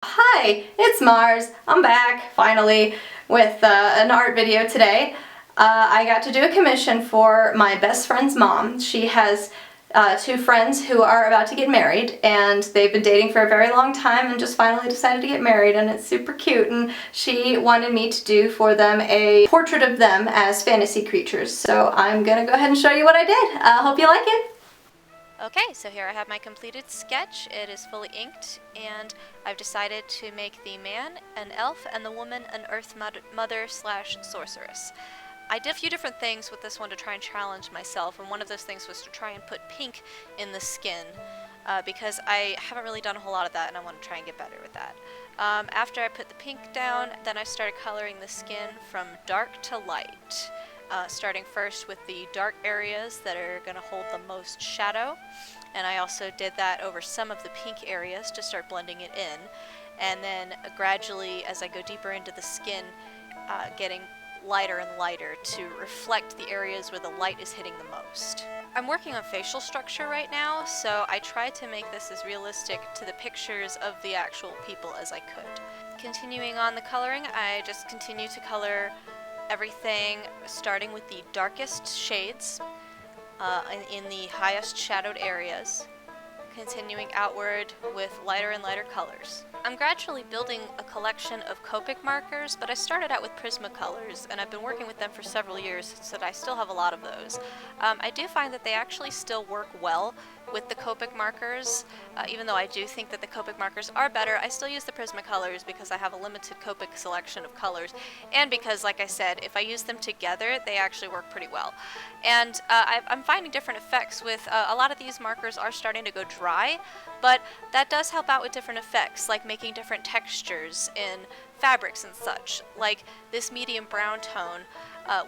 Hi, it's Mars. I'm back, finally, with an art video today. I got to do a commission for my best friend's mom. She has two friends who are about to get married, and they've been dating for a very long time and just finally decided to get married, and it's super cute, and she wanted me to do for them a portrait of them as fantasy creatures. So I'm gonna go ahead and show you what I did. Hope you like it. Okay, so here I have my completed sketch. It is fully inked, and I've decided to make the man an elf and the woman an earth mother slash sorceress. I did a few different things with this one to try and challenge myself, and one of those things was to try and put pink in the skin, because I haven't really done a whole lot of that, and I want to try and get better with that. After I put the pink down, then I started coloring the skin from dark to light. Starting first with the dark areas that are going to hold the most shadow, and I also did that over some of the pink areas to start blending it in, and then gradually as I go deeper into the skin, getting lighter and lighter to reflect the areas where the light is hitting the most. I'm working on facial structure right now, so I tried to make this as realistic to the pictures of the actual people as I could. Continuing on the coloring, I just continue to color everything starting with the darkest shades in the highest shadowed areas, continuing outward with lighter and lighter colors. I'm gradually building a collection of Copic markers, but I started out with Prismacolors, and I've been working with them for several years, so that I still have a lot of those. I do find that they actually still work well with the Copic markers. Even though I do think that the Copic markers are better, I still use the Prismacolors because I have a limited Copic selection of colors, and because, like I said, if I use them together, they actually work pretty well. And I'm finding different effects with a lot of these markers are starting to go dry, but that does help out with different effects, like making different textures in fabrics and such. Like this medium brown tone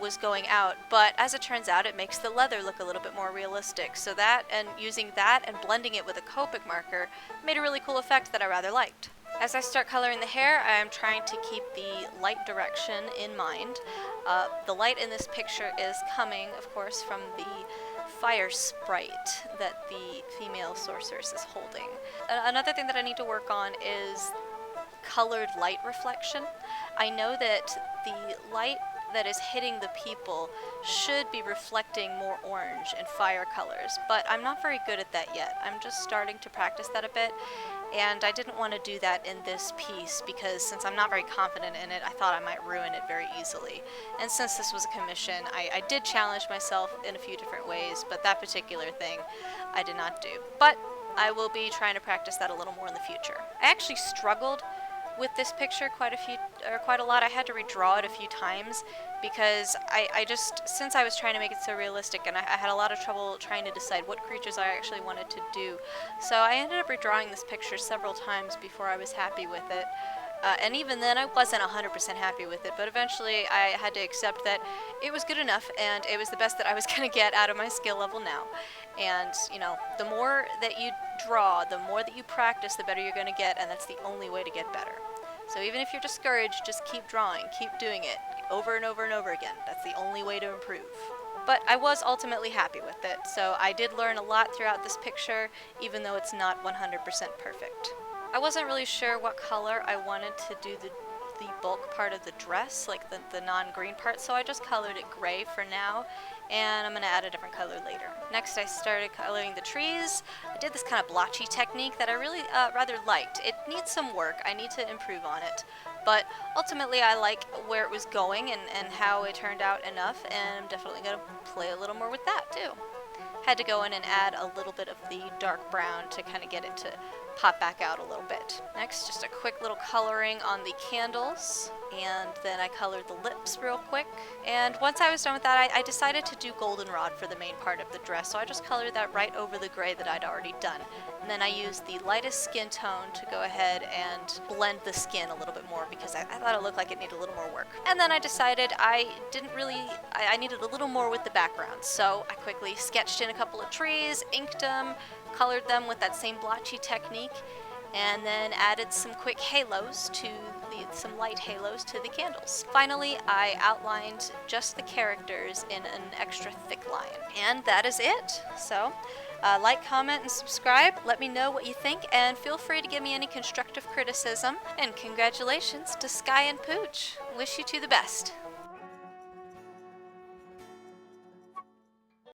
was going out, but as it turns out, it makes the leather look a little bit more realistic. So that, and using that and blending it with a Copic marker, made a really cool effect that I rather liked. As I start coloring the hair, I am trying to keep the light direction in mind. The light in this picture is coming, of course, from the fire sprite that the female sorceress is holding. Another thing that I need to work on is colored light reflection. I know that the light that is hitting the people should be reflecting more orange and fire colors, but I'm not very good at that yet. I'm just starting to practice that a bit, and I didn't want to do that in this piece because since I'm not very confident in it, I thought I might ruin it very easily. And since this was a commission, I did challenge myself in a few different ways, but that particular thing I did not do. But I will be trying to practice that a little more in the future. I actually struggled with this picture quite a lot. I had to redraw it a few times because I just, since I was trying to make it so realistic, and I had a lot of trouble trying to decide what creatures I actually wanted to do. So I ended up redrawing this picture several times before I was happy with it. And even then I wasn't 100% happy with it, but eventually I had to accept that it was good enough and it was the best that I was going to get out of my skill level now. And, you know, the more that you draw, the more that you practice, the better you're going to get, and that's the only way to get better. So even if you're discouraged, just keep drawing, keep doing it over and over and over again. That's the only way to improve. But I was ultimately happy with it, so I did learn a lot throughout this picture, even though it's not 100% perfect. I wasn't really sure what color I wanted to do the bulk part of the dress, like the non-green part, so I just colored it gray for now, and I'm going to add a different color later. Next I started coloring the trees. I did this kind of blotchy technique that I really rather liked. It needs some work, I need to improve on it, but ultimately I like where it was going and how it turned out enough, and I'm definitely going to play a little more with that too. Had to go in and add a little bit of the dark brown to kind of get it to pop back out a little bit. Next, just a quick little coloring on the candles, and then I colored the lips real quick. And once I was done with that, I decided to do goldenrod for the main part of the dress, so I just colored that right over the gray that I'd already done. And then I used the lightest skin tone to go ahead and blend the skin a little bit more because I thought it looked like it needed a little more work. And then I decided I needed a little more with the background, so I quickly sketched in a couple of trees, inked them, colored them with that same blotchy technique, and then added some quick halos to some light halos to the candles. Finally, I outlined just the characters in an extra thick line. And that is it. So Like, comment, and subscribe. Let me know what you think, and feel free to give me any constructive criticism. And congratulations to Sky and Pooch. Wish you two the best.